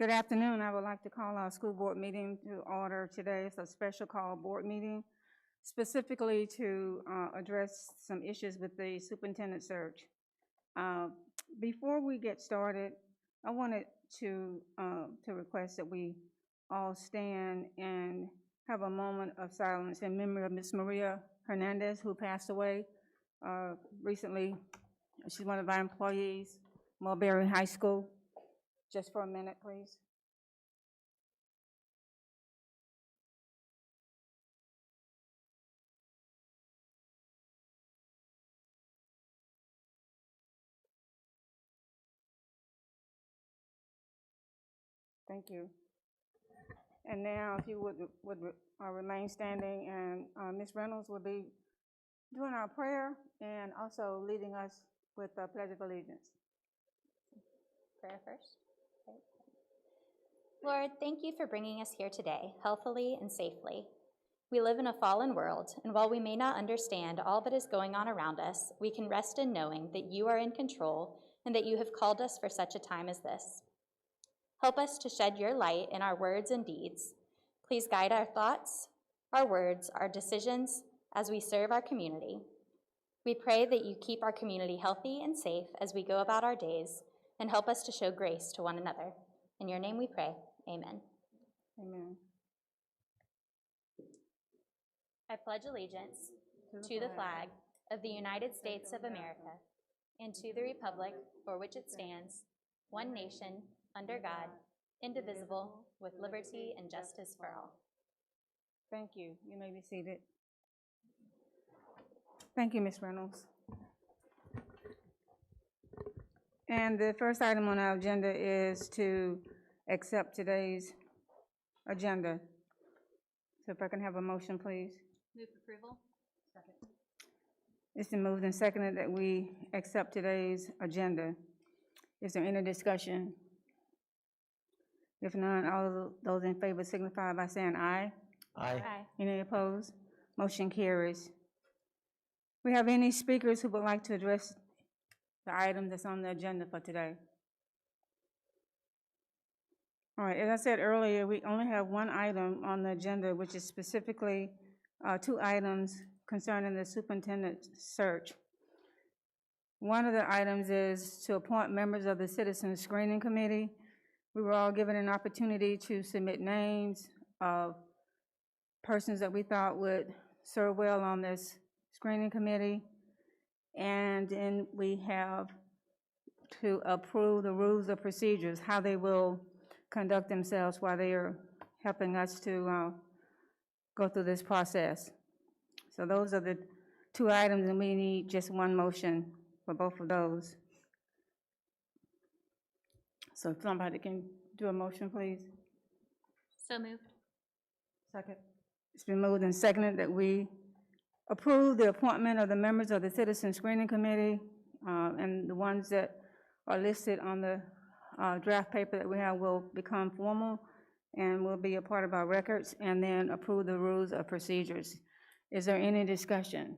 Good afternoon. I would like to call our school board meeting to order today. It's a special call board meeting, specifically to address some issues with the superintendent search. Before we get started, I wanted to request that we all stand and have a moment of silence in memory of Miss Maria Hernandez, who passed away recently. She's one of our employees, Mulberry High School. Just for a minute, please. Thank you. And now, if you would remain standing, and Ms. Reynolds will be doing our prayer and also leading us with the Pledge of Allegiance. Prayer first. Okay. Lord, thank you for bringing us here today, healthily and safely. We live in a fallen world, and while we may not understand all that is going on around us, we can rest in knowing that you are in control and that you have called us for such a time as this. Help us to shed your light in our words and deeds. Please guide our thoughts, our words, our decisions as we serve our community. We pray that you keep our community healthy and safe as we go about our days, and help us to show grace to one another. In your name we pray, amen. Amen. I pledge allegiance to the flag of the United States of America and to the republic for which it stands, one nation, under God, indivisible, with liberty and justice for all. Thank you. You may be seated. Thank you, Ms. Reynolds. And the first item on our agenda is to accept today's agenda. So if I can have a motion, please. Move approval. Second. It's been moved and seconded that we accept today's agenda. Is there any discussion? If none, all of those in favor signify by saying aye. Aye. Aye. Any opposed? Motion carries. We have any speakers who would like to address the item that's on the agenda for today? All right, as I said earlier, we only have one item on the agenda, which is specifically two items concerning the superintendent search. One of the items is to appoint members of the Citizen Screening Committee. We were all given an opportunity to submit names of persons that we thought would serve well on this screening committee. And then we have to approve the rules of procedures, how they will conduct themselves while they are helping us to go through this process. So those are the two items, and we need just one motion for both of those. So if somebody can do a motion, please. So moved. Second. It's been moved and seconded that we approve the appointment of the members of the Citizen Screening Committee, and the ones that are listed on the draft paper that we have will become formal and will be a part of our records, and then approve the rules of procedures. Is there any discussion?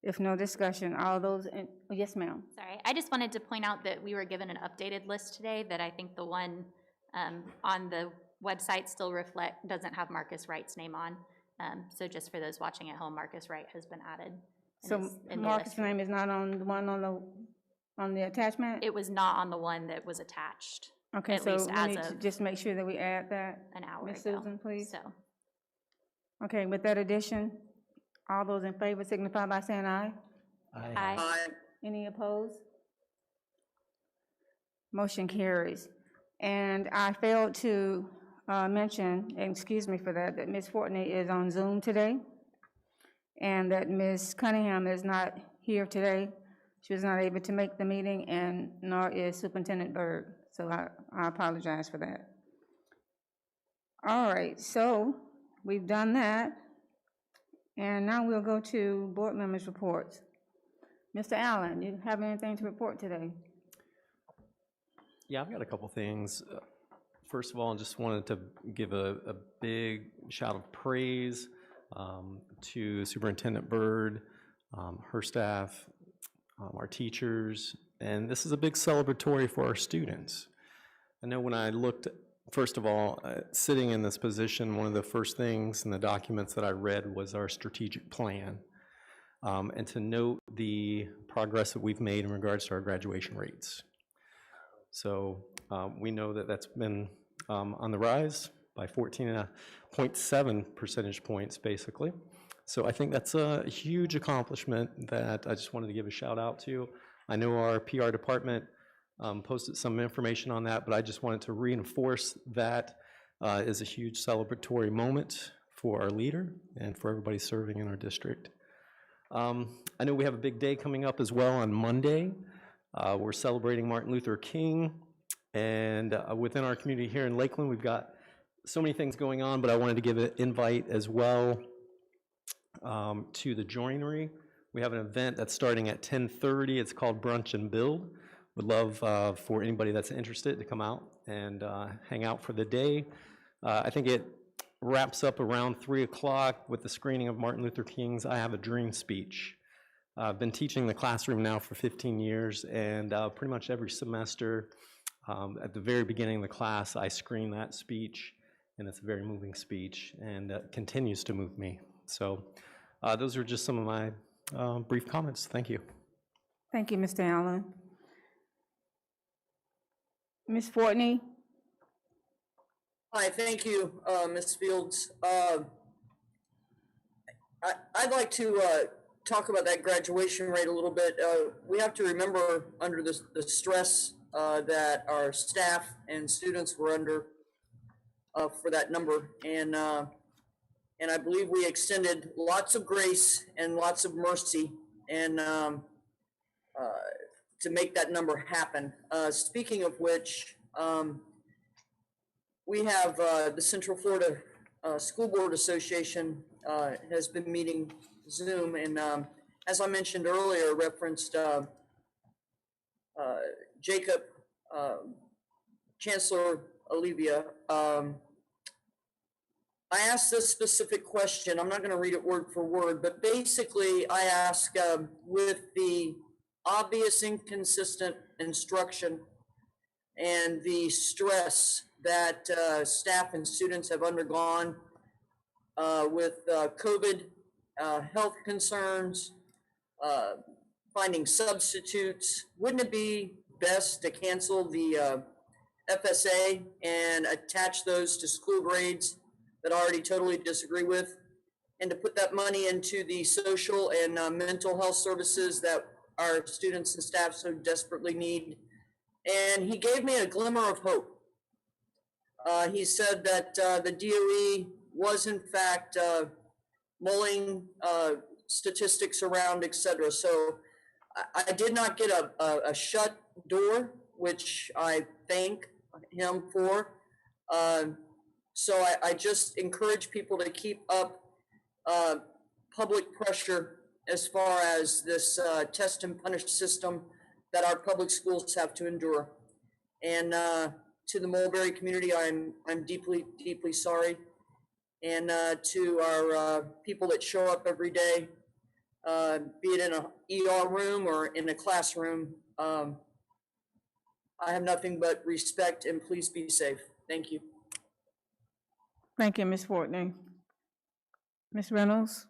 If no discussion, all those in, oh, yes, ma'am. Sorry, I just wanted to point out that we were given an updated list today that I think the one on the website still doesn't have Marcus Wright's name on. So just for those watching at home, Marcus Wright has been added. So Marcus' name is not on the one on the attachment? It was not on the one that was attached. Okay, at so least we as need to of just make sure that we add that. an hour Ms. ago. Susan, please. So Okay, with that addition, all those in favor signify by saying aye. aye. Any opposed? Motion carries. And I failed to mention, and excuse me for that, that Ms. Fortney is on Zoom today, and that Ms. Cunningham is not here today. She was not able to make the meeting, and nor is Superintendent Byrd. So I apologize for that. All right, so we've done that. And now we'll go to board members' reports. Mr. Allen, you have anything to report today? Yeah, I've got a couple things. First of all, I just wanted to give a big shout of praise to Superintendent Byrd, her staff, our teachers, and this is a big celebratory for our students. I know when I looked, first of all, sitting in this position, one of the first things in the documents that I read was our strategic plan. And to note the progress that we've made in regards to our graduation rates. So we know that that's been on the rise by 14.7 percentage points, basically. So I think that's a huge accomplishment that I just wanted to give a shout out to. I know our PR department posted some information on that, but I just wanted to reinforce that is a huge celebratory moment for our leader and for everybody serving in our district. I know we have a big day coming up as well on Monday. We're celebrating Martin Luther King, and within our community here in Lakeland, we've got so many things going on, but I wanted to give an invite as well to the joinery. We have an event that's starting at 10:30. It's called Brunch and Build. Would love for anybody that's interested to come out and hang out for the day. I think it wraps up around 3 o'clock with the screening of Martin Luther King's I Have a Dream speech. I've been teaching the classroom now for 15 years, and pretty much every semester, at the very beginning of the class, I screen that speech, and it's a very moving speech, and continues to move me. So those are just some of my brief comments. Thank you. Thank you, Mr. Allen. Ms. Fortney? Hi, thank you, Ms. Fields. I'd like to talk about that graduation rate a little bit. We have to remember under the stress that our staff and students were under for that number, and I believe we extended lots of grace and lots of mercy and to make that number happen. Speaking of which, we have the Central Florida School Board Association has been meeting Zoom, and as I mentioned earlier, referenced Jacob, Chancellor Olivia. I asked this specific question. I'm not going to read it word for word, but basically I ask with the obvious inconsistent instruction and the stress that staff and students have undergone with COVID, health concerns, finding substitutes, wouldn't it be best to cancel the FSA and attach those to school grades that I already totally disagree with, and to put that money into the social and mental health services that our students and staff so desperately need? And he gave me a glimmer of hope. He said that the DOE was in fact mulling statistics around, et cetera. So I did not get a shut door, which I thank him for. So I just encourage people to keep up public pressure as far as this test and punish system that our public schools have to endure. And to the Mulberry community, I'm deeply, deeply sorry. And to our people that show up every day, be it in an ER room or in a classroom, I have nothing but respect, and please be safe. Thank you. Thank you, Ms. Fortney. Ms. Reynolds?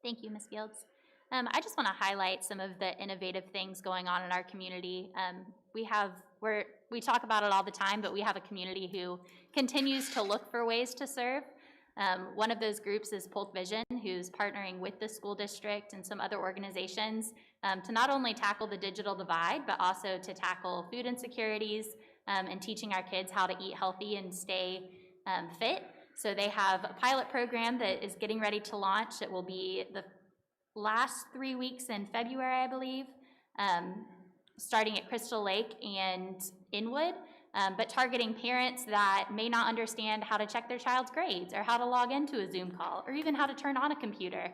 Thank you, Ms. Fields. I just want to highlight some of the innovative things going on in our community. We talk about it all the time, but we have a community who continues to look for ways to serve. One of those groups is Polk Vision, who's partnering with the school district and some other organizations to not only tackle the digital divide, but also to tackle food insecurities and teaching our kids how to eat healthy and stay fit. So they have a pilot program that is getting ready to launch. It will be the last 3 weeks in February, I believe, starting at Crystal Lake and Inwood, but targeting parents that may not understand how to check their child's grades or how to log into a Zoom call or even how to turn on a computer,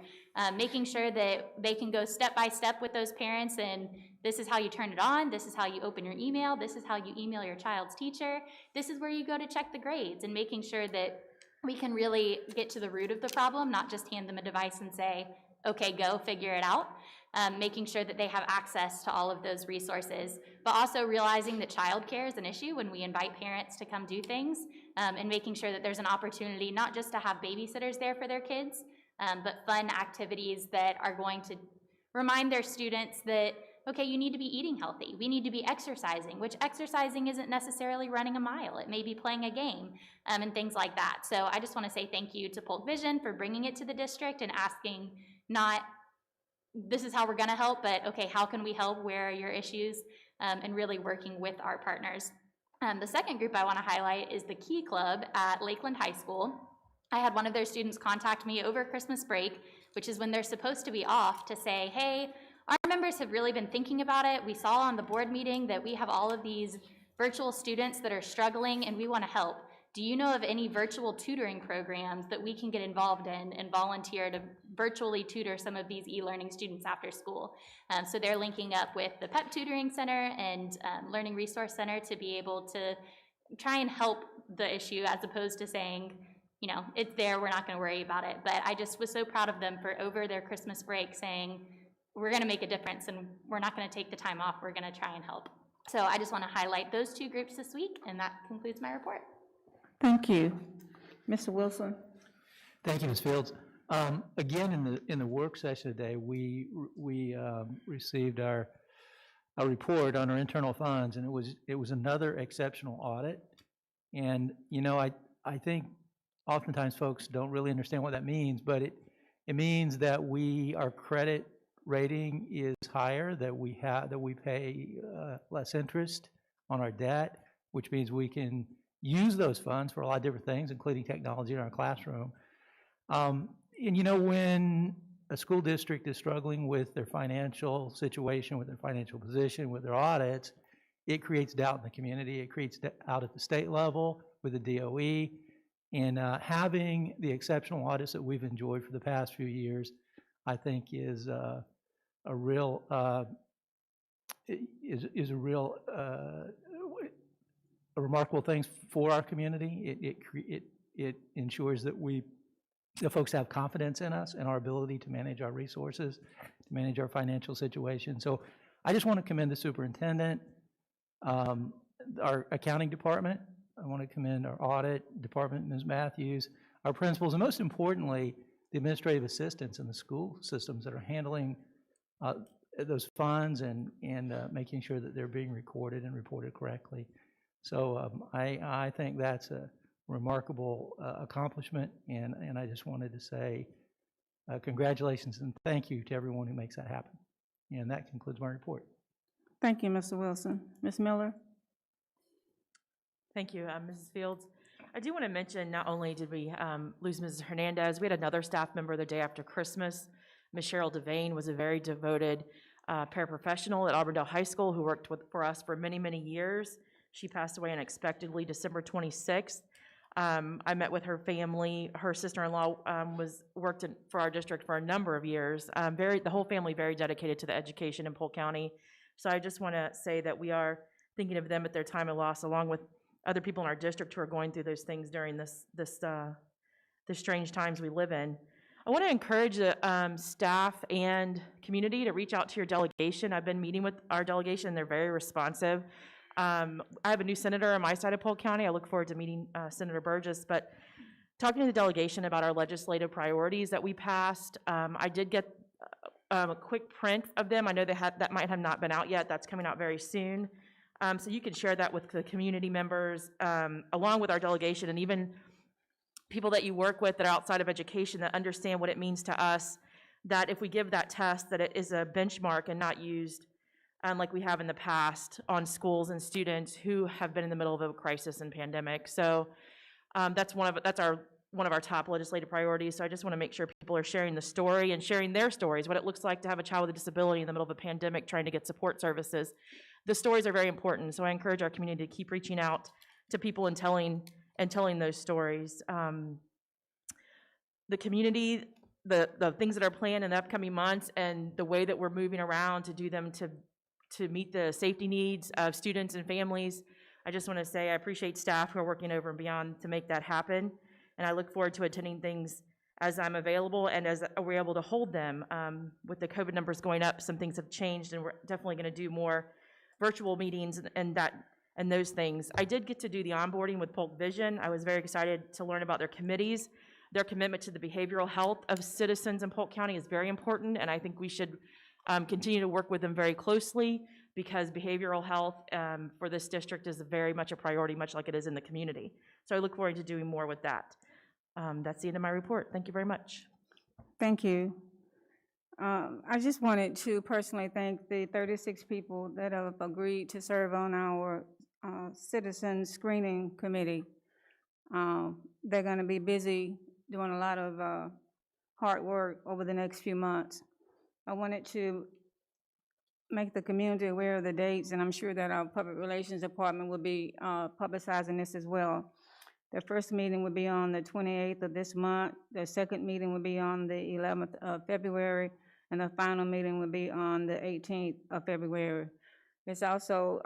making sure that they can go step by step with those parents, and this is how you turn it on, this is how you open your email, this is how you email your child's teacher, this is where you go to check the grades, and making sure that we can really get to the root of the problem, not just hand them a device and say, okay, go figure it out. making sure that they have access to all of those resources, but also realizing that childcare is an issue when we invite parents to come do things, and making sure that there's an opportunity not just to have babysitters there for their kids, but fun activities that are going to remind their students that, okay, you need to be eating healthy. We need to be exercising, which exercising isn't necessarily running a mile. It may be playing a game, and things like that. So I just want to say thank you to Polk Vision for bringing it to the district and asking not, this is how we're going to help, but okay, how can we help? Where are your issues? And really working with our partners. The second group I want to highlight is the Key Club at Lakeland High School. I had one of their students contact me over Christmas break, which is when they're supposed to be off, to say, hey, our members have really been thinking about it. We saw on the board meeting that we have all of these virtual students that are struggling and we want to help. Do you know of any virtual tutoring programs that we can get involved in and volunteer to virtually tutor some of these e-learning students after school? So they're linking up with the PEP Tutoring Center and Learning Resource Center to be able to try and help the issue, as opposed to saying, you know, it's there, we're not going to worry about it. But I just was so proud of them for over their Christmas break saying, we're going to make a difference and we're not going to take the time off, we're going to try and help. So I just want to highlight those two groups this week, and that concludes my report. Thank you. Mr. Wilson? Thank you, Ms. Fields. Again, in the work session today, we received our report on our internal funds, and it was another exceptional audit. And you know, I think oftentimes folks don't really understand what that means, but it means that our credit rating is higher, that we pay less interest on our debt, which means we can use those funds for a lot of different things, including technology in our classroom. And you know, when a school district is struggling with their financial situation, with their financial position, with their audits, it creates doubt in the community. It creates doubt at the state level with the DOE. And having the exceptional audits that we've enjoyed for the past few years, I think is a real remarkable thing for our community. It ensures that the folks have confidence in us and our ability to manage our resources, to manage our financial situation. So I just want to commend the superintendent, our accounting department. I want to commend our audit department, Ms. Matthews, our principals, and most importantly, the administrative assistants in the school systems that are handling those funds and making sure that they're being recorded and reported correctly. So I think that's a remarkable accomplishment, and I just wanted to say congratulations and thank you to everyone who makes that happen. And that concludes my report. Thank you, Mr. Wilson. Ms. Miller? Thank you, Mrs. Fields. I do want to mention, not only did we lose Mrs. Hernandez, we had another staff member the day after Christmas. Ms. Cheryl Devane was a very devoted paraprofessional at Auburndale High School who worked for us for many, many years. She passed away unexpectedly December 26th. I met with her family. Her sister-in-law worked for our district for a number of years. The whole family very dedicated to the education in Polk County. So I just want to say that we are thinking of them at their time of loss, along with other people in our district who are going through those things during the strange times we live in. I want to encourage the staff and community to reach out to your delegation. I've been meeting with our delegation. They're very responsive. I have a new senator on my side of Polk County. I look forward to meeting Senator Burgess, but talking to the delegation about our legislative priorities that we passed, I did get a quick print of them. I know that might have not been out yet. That's coming out very soon. So you can share that with the community members, along with our delegation, and even people that you work with that are outside of education that understand what it means to us, that if we give that test, that it is a benchmark and not used like we have in the past on schools and students who have been in the middle of a crisis and pandemic. So that's one of our top legislative priorities. So I just want to make sure people are sharing the story and sharing their stories, what it looks like to have a child with a disability in the middle of a pandemic trying to get support services. The stories are very important, so I encourage our community to keep reaching out to people and telling those stories. The community, the things that are planned in the upcoming months, and the way that we're moving around to do them to meet the safety needs of students and families. I just want to say I appreciate staff who are working over and beyond to make that happen, and I look forward to attending things as I'm available and as we're able to hold them. With the COVID numbers going up, some things have changed, and we're definitely going to do more virtual meetings and those things. I did get to do the onboarding with Polk Vision. I was very excited to learn about their committees. Their commitment to the behavioral health of citizens in Polk County is very important, and I think we should continue to work with them very closely, because behavioral health for this district is very much a priority, much like it is in the community. So I look forward to doing more with that. That's the end of my report. Thank you very much. Thank you. I just wanted to personally thank the 36 people that have agreed to serve on our citizen screening committee. They're going to be busy doing a lot of hard work over the next few months. I wanted to make the community aware of the dates, and I'm sure that our public relations department will be publicizing this as well. The first meeting will be on the 28th of this month. The second meeting will be on the 11th of February, and the final meeting will be on the 18th of February. It's also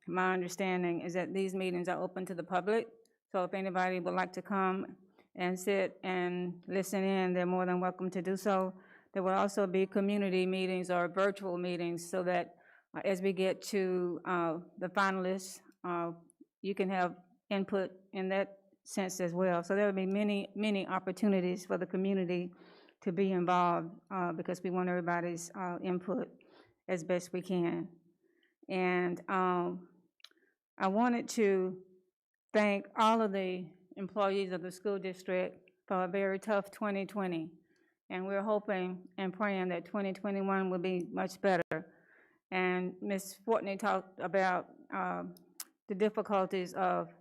my understanding is that these meetings are open to the public, so if anybody would like to come and sit and listen in, they're more than welcome to do so. There will also be community meetings or virtual meetings, so that as we get to the finalists, you can have input in that sense as well. So there will be many opportunities for the community to be involved, because we want everybody's input as best we can. And I wanted to thank all of the employees of the school district for a very tough 2020. And we're hoping and praying that 2021 will be much better. And Ms. Fortney talked about the difficulties of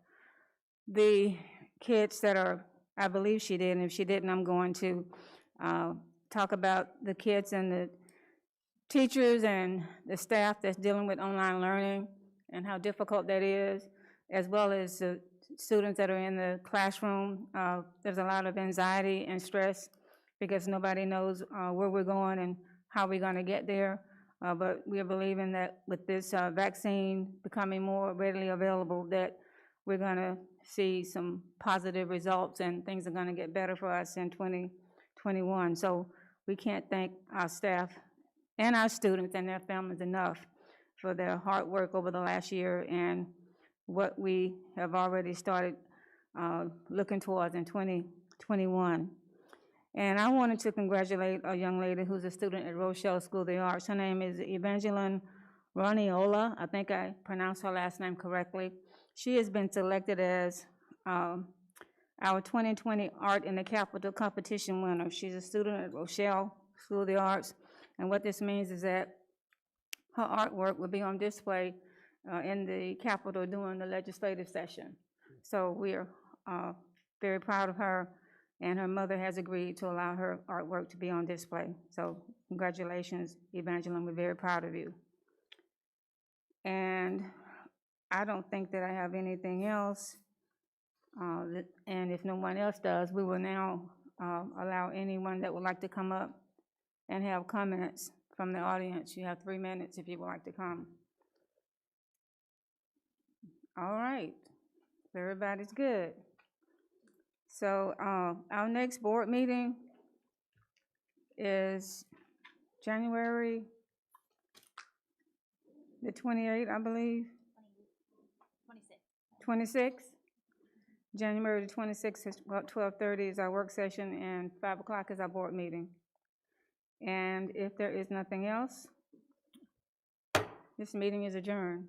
the kids that are, I believe she did, and if she didn't, I'm going to talk about the kids and the teachers and the staff that's dealing with online learning and how difficult that is, as well as the students that are in the classroom. There's a lot of anxiety and stress because nobody knows where we're going and how we're going to get there. But we are believing that with this vaccine becoming more readily available, that we're going to see some positive results and things are going to get better for us in 2021. So we can't thank our staff and our students and their families enough for their hard work over the last year and what we have already started looking towards in 2021. And I wanted to congratulate a young lady who's a student at Rochelle School of the Arts. Her name is Evangeline Raniola. I think I pronounced her last name correctly. She has been selected as our 2020 Art in the Capital competition winner. She's a student at Rochelle School of the Arts. And what this means is that her artwork will be on display in the Capitol during the legislative session. So we are very proud of her, and her mother has agreed to allow her artwork to be on display. So congratulations, Evangeline, we're very proud of you. And I don't think that I have anything else, and if no one else does, we will now allow anyone that would like to come up and have comments from the audience. You have 3 minutes if you would like to come. All right, everybody's good. So our next board meeting is January the 28th, I believe. 26th. January the 26th is 12:30 is our work session, and 5 o'clock is our board meeting. And if there is nothing else, this meeting is adjourned.